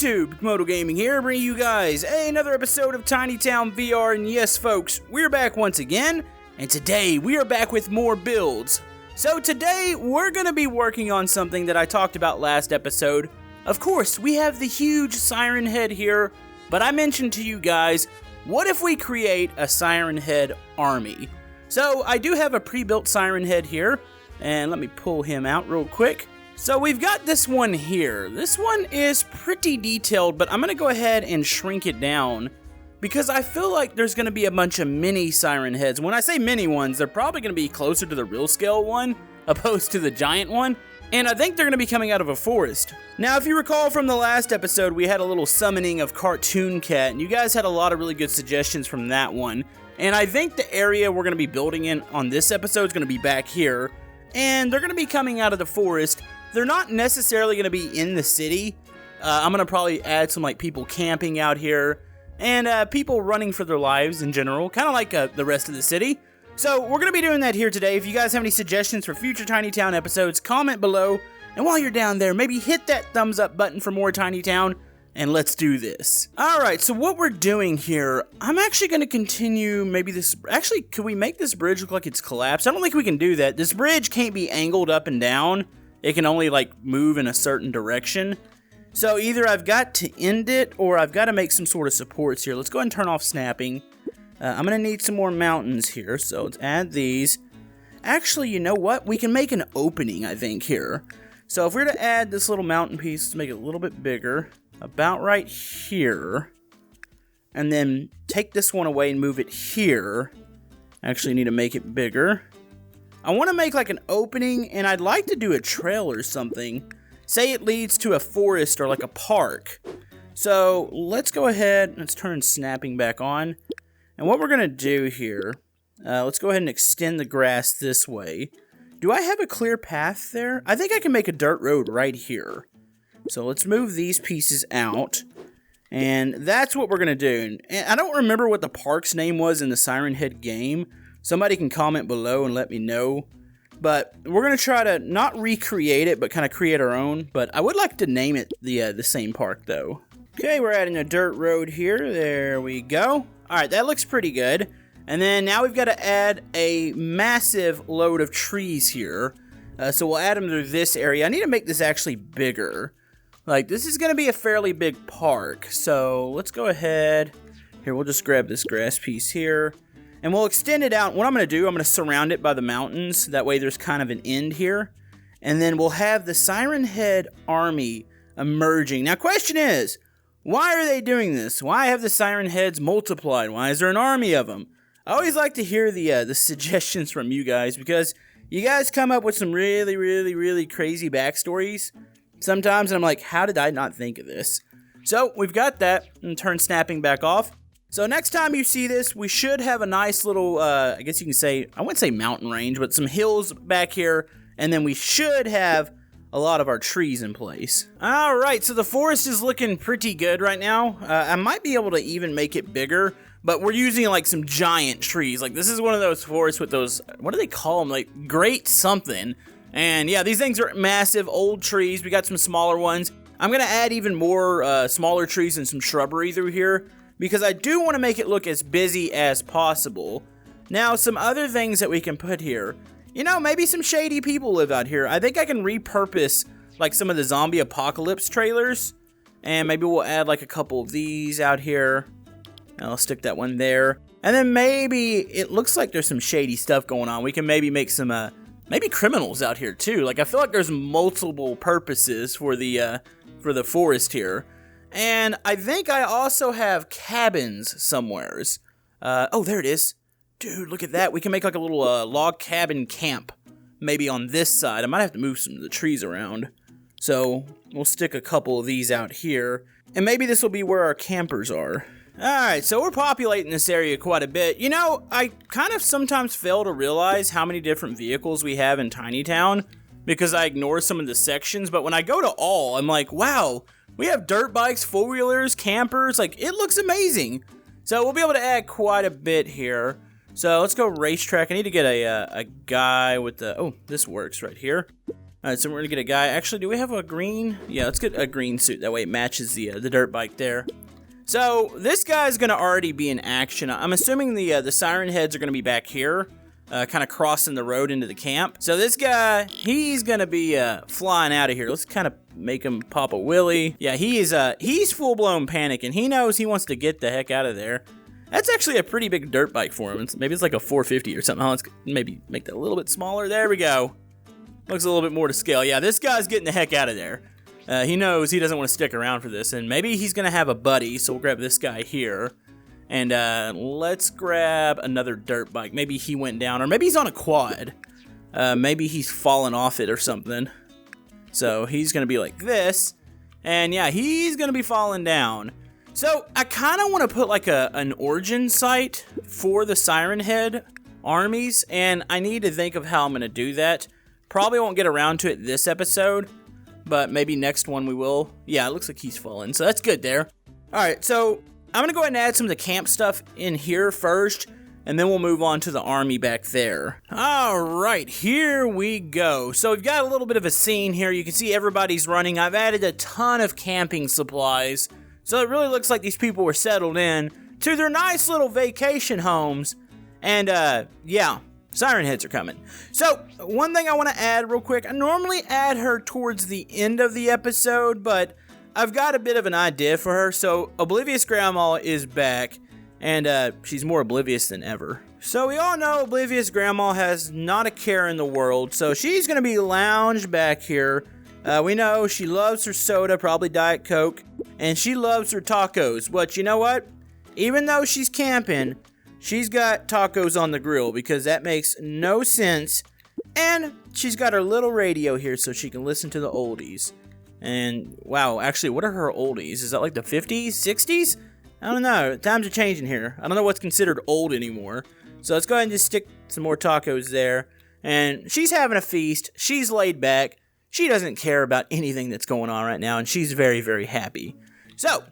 YouTube? Camodo Gaming here, bringing you guys another episode of Tiny Town VR, and yes folks, we're back once again, and today we are back with more builds. So today, we're going to be working on something that I talked about last episode. Of course, we have the huge Siren head here, but I mentioned to you guys, what if we create a Siren head army? So I do have a pre-built Siren head here, and let me pull him out real quick. So we've got this one here. This one is pretty detailed, but I'm going to go ahead and shrink it down because I feel like there's going to be a bunch of mini Siren heads. When I say mini ones, they're probably going to be closer to the real scale one opposed to the giant one. And I think they're going to be coming out of a forest. Now, if you recall from the last episode, we had a little summoning of Cartoon Cat, and you guys had a lot of really good suggestions from that one. And I think the area we're going to be building in on this episode is going to be back here. And they're going to be coming out of the forest. They're not necessarily going to be in the city. I'm going to probably add some like people camping out here and people running for their lives in general, kind of like the rest of the city. So we're going to be doing that here today. If you guys have any suggestions for future Tiny Town episodes, comment below. And while you're down there, maybe hit that thumbs up button for more Tiny Town, and let's do this. Alright, so what we're doing here, I'm actually going to continue maybe this... Actually, could we make this bridge look like it's collapsed? I don't think we can do that. This bridge can't be angled up and down. It can only like move in a certain direction. So either I've got to end it or I've got to make some sort of supports here. Let's go ahead and turn off snapping. I'm going to need some more mountains here. So let's add these. Actually, you know what? We can make an opening, I think, here. So if we were to add this little mountain piece, let's make it a little bit bigger. About right here. And then take this one away and move it here. Actually need to make it bigger. I want to make like an opening, and I'd like to do a trail or something. Say it leads to a forest or like a park. So let's go ahead, let's turn snapping back on. And what we're going to do here, let's go ahead and extend the grass this way. Do I have a clear path there? I think I can make a dirt road right here. So let's move these pieces out. And that's what we're going to do. And I don't remember what the park's name was in the Siren Head game. Somebody can comment below and let me know. But we're going to try to not recreate it, but kind of create our own. But I would like to name it the same park, though. Okay, we're adding a dirt road here. There we go. Alright, that looks pretty good. And then now we've got to add a massive load of trees here. So we'll add them through this area. I need to make this actually bigger. Like, this is going to be a fairly big park. So let's go ahead. Here, we'll just grab this grass piece here. And we'll extend it out. What I'm going to do, I'm going to surround it by the mountains. That way there's kind of an end here. And then we'll have the Siren Head army emerging. Now, question is, why are they doing this? Why have the Siren Heads multiplied? Why is there an army of them? I always like to hear the suggestions from you guys, because you guys come up with some really, really, really crazy backstories sometimes. And I'm like, how did I not think of this? So we've got that, and turn snapping back off. So next time you see this, we should have a nice little, I guess you can say, I wouldn't say mountain range, but some hills back here, and then we should have a lot of our trees in place. Alright, so the forest is looking pretty good right now. I might be able to even make it bigger, but we're using like some giant trees. Like, this is one of those forests with those, what do they call them? Like, great something. And yeah, these things are massive, old trees. We got some smaller ones. I'm going to add even more smaller trees and some shrubbery through here, because I do want to make it look as busy as possible. Now, some other things that we can put here. You know, maybe some shady people live out here. I think I can repurpose, like, some of the zombie apocalypse trailers. And maybe we'll add, like, a couple of these out here. And I'll stick that one there. And then maybe it looks like there's some shady stuff going on. We can maybe make some, maybe criminals out here, too. Like, I feel like there's multiple purposes for the forest here. And I think I also have cabins somewheres. Oh, there it is. Dude, look at that. We can make like a little log cabin camp. Maybe on this side. I might have to move some of the trees around. So we'll stick a couple of these out here. And maybe this will be where our campers are. Alright, so we're populating this area quite a bit. You know, I kind of sometimes fail to realize how many different vehicles we have in Tiny Town, because I ignore some of the sections. But when I go to all, I'm like, wow. We have dirt bikes, four-wheelers, campers, like, it looks amazing. So we'll be able to add quite a bit here. So let's go racetrack. I need to get a guy with the, oh, this works right here. Alright, so we're gonna get a guy. Actually, do we have a green? Yeah, let's get a green suit. That way it matches the dirt bike there. So, this guy's gonna already be in action. I'm assuming the siren heads are gonna be back here, kind of crossing the road into the camp. So this guy, he's gonna be flying out of here. Let's kind of make him pop a wheelie. Yeah, he's full-blown panicking. He knows he wants to get the heck out of there. That's actually a pretty big dirt bike for him. Maybe it's like a 450 or something. Let's maybe make that a little bit smaller. There we go. Looks a little bit more to scale. Yeah, this guy's getting the heck out of there. He knows he doesn't want to stick around for this, and maybe he's going to have a buddy, so we'll grab this guy here. And let's grab another dirt bike. Maybe he went down, or maybe he's on a quad. Maybe he's fallen off it or something. So he's going to be like this, and yeah, he's going to be falling down. So I kind of want to put like an origin site for the Siren Head armies, and I need to think of how I'm going to do that. Probably won't get around to it this episode, but maybe next one we will. Yeah, it looks like he's fallen, so that's good there. Alright, so I'm going to go ahead and add some of the camp stuff in here first, and then we'll move on to the army back there. Alright, here we go. So we've got a little bit of a scene here. You can see everybody's running. I've added a ton of camping supplies, so it really looks like these people were settled in to their nice little vacation homes. And, yeah. Siren heads are coming. So, one thing I want to add real quick. I normally add her towards the end of the episode, but I've got a bit of an idea for her. So, Oblivious Grandma is back, and she's more oblivious than ever. So, we all know Oblivious Grandma has not a care in the world, so she's going to be lounged back here. We know she loves her soda, probably Diet Coke, and she loves her tacos. But you know what? Even though she's camping, she's got tacos on the grill because that makes no sense. And she's got her little radio here so she can listen to the oldies. And wow, actually, what are her oldies? Is that like the 50s, 60s? I don't know. Times are changing here. I don't know what's considered old anymore. So let's go ahead and just stick some more tacos there. And she's having a feast. She's laid back. She doesn't care about anything that's going on right now. And she's very, very happy. So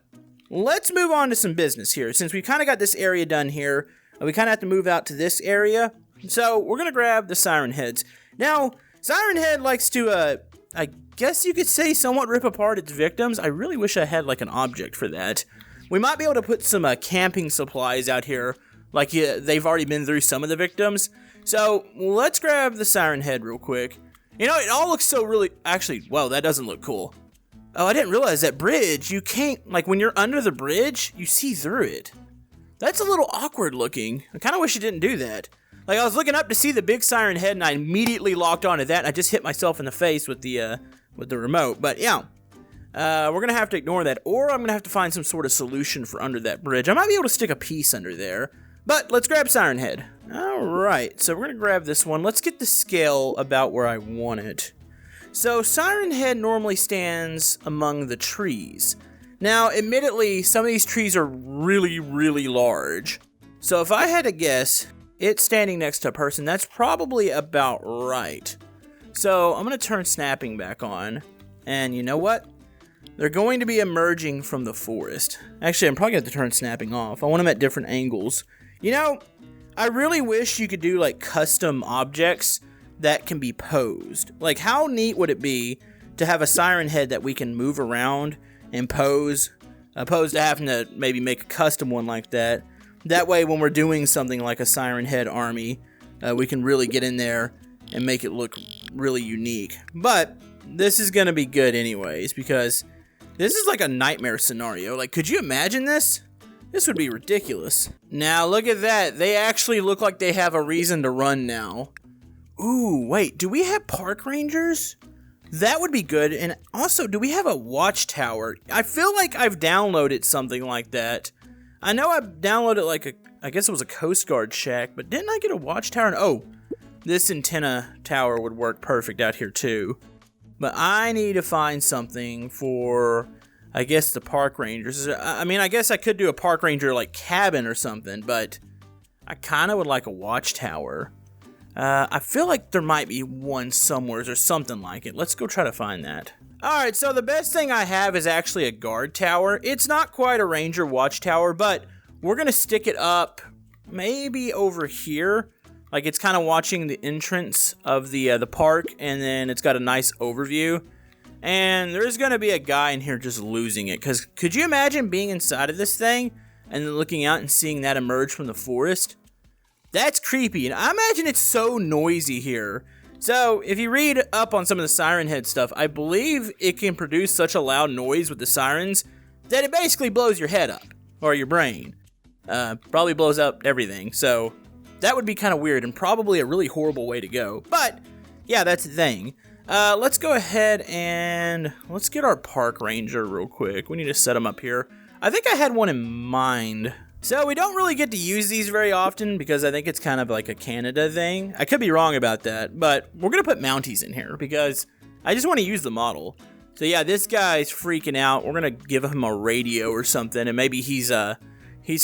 let's move on to some business here. Since we kind of got this area done here, we kind of have to move out to this area. So we're going to grab the Siren Heads. Now, Siren Head likes to, I guess you could say, somewhat rip apart its victims. I really wish I had like an object for that. We might be able to put some camping supplies out here. Like they've already been through some of the victims. So let's grab the Siren Head real quick. You know, it all looks so really... Actually, whoa, that doesn't look cool. Oh, I didn't realize that bridge, you can't... Like, when you're under the bridge, you see through it. That's a little awkward looking. I kind of wish it didn't do that. Like, I was looking up to see the big Siren Head, and I immediately locked onto that, and I just hit myself in the face with the remote. But, yeah. We're going to have to ignore that, or I'm going to have to find some sort of solution for under that bridge. I might be able to stick a piece under there. But, let's grab Siren Head. Alright, so we're going to grab this one. Let's get the scale about where I want it. So, Siren Head normally stands among the trees. Now, admittedly, some of these trees are really, really large. So if I had to guess, it's standing next to a person, that's probably about right. So I'm going to turn snapping back on. And you know what? They're going to be emerging from the forest. Actually, I'm probably going to have to turn snapping off. I want them at different angles. You know, I really wish you could do like custom objects that can be posed. Like, how neat would it be to have a Siren Head that we can move around and pose, opposed to having to maybe make a custom one like that. That way, when we're doing something like a Siren Head army, we can really get in there and make it look really unique. But this is going to be good anyways, because this is like a nightmare scenario. Like, could you imagine this? This would be ridiculous. Now, look at that. They actually look like they have a reason to run now. Ooh, wait, do we have park rangers? That would be good. And also, do we have a watchtower? I feel like I've downloaded something like that. I know I downloaded like I guess it was a Coast Guard shack, but didn't I get a watchtower? Oh, this antenna tower would work perfect out here too. But I need to find something for, I guess, the park rangers. I mean, I guess I could do a park ranger like cabin or something, but I kind of would like a watchtower. I feel like there might be one somewhere or something like it. Let's go try to find that. Alright, so the best thing I have is actually a guard tower. It's not quite a ranger watchtower, but we're going to stick it up maybe over here Like, it's kind of watching the entrance of the park, and then it's got a nice overview. And there's going to be a guy in here just losing it. Because could you imagine being inside of this thing and then looking out and seeing that emerge from the forest? That's creepy. And I imagine it's so noisy here. So if you read up on some of the Siren Head stuff, I believe it can produce such a loud noise with the sirens that it basically blows your head up. Or your brain. Probably blows up everything. So that would be kind of weird and probably a really horrible way to go. But yeah, that's the thing. Let's go ahead and let's get our park ranger real quick. We need to set him up here. I think I had one in mind. So we don't really get to use these very often because I think it's kind of like a Canada thing. I could be wrong about that, but we're going to put Mounties in here because I just want to use the model. So yeah, this guy's freaking out. We're going to give him a radio or something, and maybe he's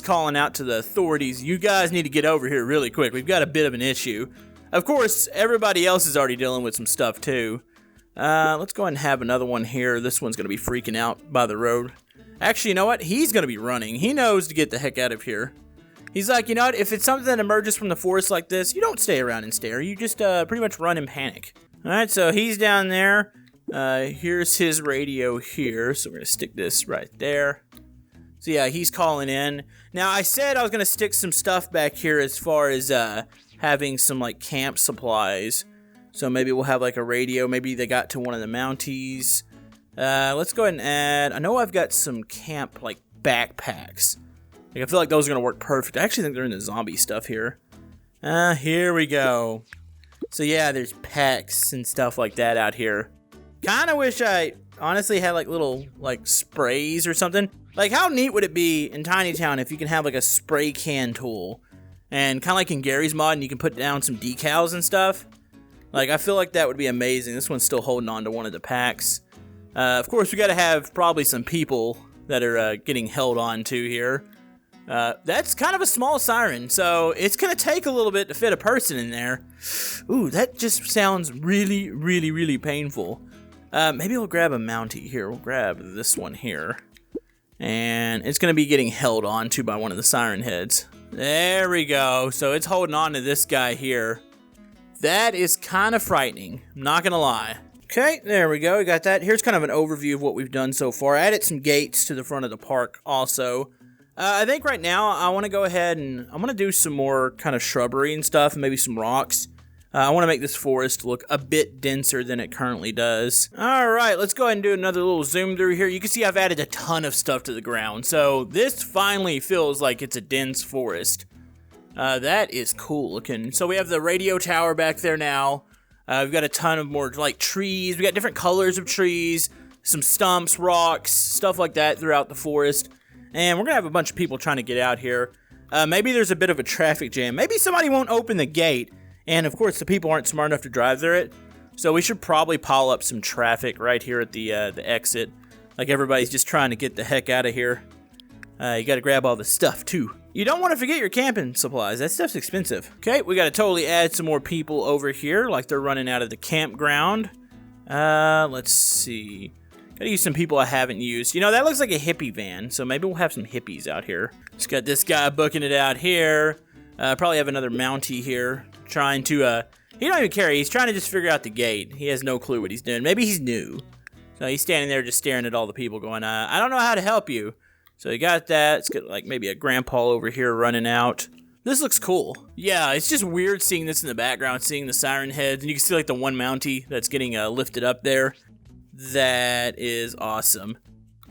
calling out to the authorities. You guys need to get over here really quick. We've got a bit of an issue. Of course, everybody else is already dealing with some stuff too. Let's go ahead and have another one here. This one's going to be freaking out by the road. Actually, you know what? He's going to be running. He knows to get the heck out of here. He's like, you know what? If it's something that emerges from the forest like this, you don't stay around and stare. You just pretty much run in panic. Alright, so he's down there. Here's his radio here. So we're going to stick this right there. So yeah, he's calling in. Now, I said I was going to stick some stuff back here as far as having some like camp supplies. So maybe we'll have like a radio. Maybe they got to one of the Mounties. Let's go ahead and add. I know I've got some camp like backpacks. Like, I feel like those are going to work perfect. I actually think they're in the zombie stuff here. Here we go. So yeah, there's packs and stuff like that out here. Kind of wish I honestly had like little like sprays or something. Like, how neat would it be in Tiny Town if you can have like a spray can tool? And kind of like in Gary's mod, and you can put down some decals and stuff. Like, I feel like that would be amazing. This one's still holding on to one of the packs. Of course, we got to have probably some people that are getting held on to here. That's kind of a small siren, so it's going to take a little bit to fit a person in there. Ooh, that just sounds really, really, really painful. Maybe we'll grab a Mountie here. We'll grab this one here. And it's going to be getting held on to by one of the Siren Heads. There we go. So it's holding on to this guy here. That is kind of frightening. I'm not going to lie. Okay, there we go. We got that. Here's kind of an overview of what we've done so far. I added some gates to the front of the park also. I think right now I want to go ahead and I'm going to do some more kind of shrubbery and stuff, and maybe some rocks. I want to make this forest look a bit denser than it currently does. Alright, let's go ahead and do another little zoom through here. You can see I've added a ton of stuff to the ground, so this finally feels like it's a dense forest. That is cool looking. So we have the radio tower back there now. We've got a ton of more like trees. We got different colors of trees, some stumps, rocks, stuff like that throughout the forest. And we're going to have a bunch of people trying to get out here. Maybe there's a bit of a traffic jam. Maybe somebody won't open the gate. And of course, the people aren't smart enough to drive through it. So we should probably pile up some traffic right here at the exit. Like, everybody's just trying to get the heck out of here. You got to grab all the stuff too. You don't want to forget your camping supplies. That stuff's expensive. Okay, we got to totally add some more people over here, like they're running out of the campground. Let's see. Gotta use some people I haven't used. You know, that looks like a hippie van, so maybe we'll have some hippies out here. Just got this guy booking it out here. Probably have another Mountie here, trying to, he don't even care. He's trying to just figure out the gate. He has no clue what he's doing. Maybe he's new. So he's standing there just staring at all the people going, I don't know how to help you. So you got that. It's got like maybe a grandpa over here running out. This looks cool. Yeah, it's just weird seeing this in the background, seeing the Siren Heads. And you can see like the one Mountie that's getting lifted up there. That is awesome.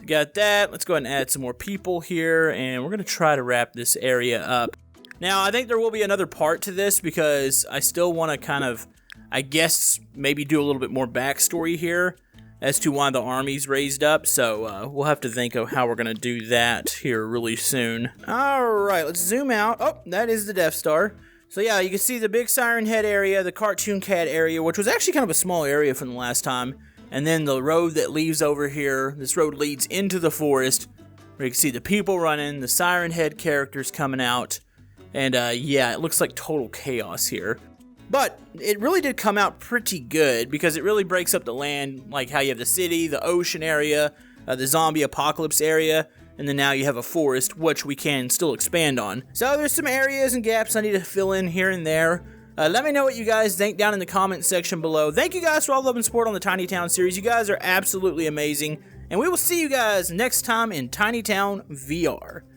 Got that. Let's go ahead and add some more people here. And we're going to try to wrap this area up. Now, I think there will be another part to this because I still want to kind of, I guess, maybe do a little bit more backstory here as to why the army's raised up. So we'll have to think of how we're going to do that here really soon. All right, let's zoom out. Oh, that is the Death Star. So yeah, you can see the big Siren Head area, the Cartoon Cat area, which was actually kind of a small area from the last time. And then the road that leaves over here, this road leads into the forest, where you can see the people running, the Siren Head characters coming out. And yeah, it looks like total chaos here. But it really did come out pretty good because it really breaks up the land, like how you have the city, the ocean area, the zombie apocalypse area, and then now you have a forest, which we can still expand on. So there's some areas and gaps I need to fill in here and there. Let me know what you guys think down in the comment section below. Thank you guys for all the love and support on the Tiny Town series. You guys are absolutely amazing. And we will see you guys next time in Tiny Town VR.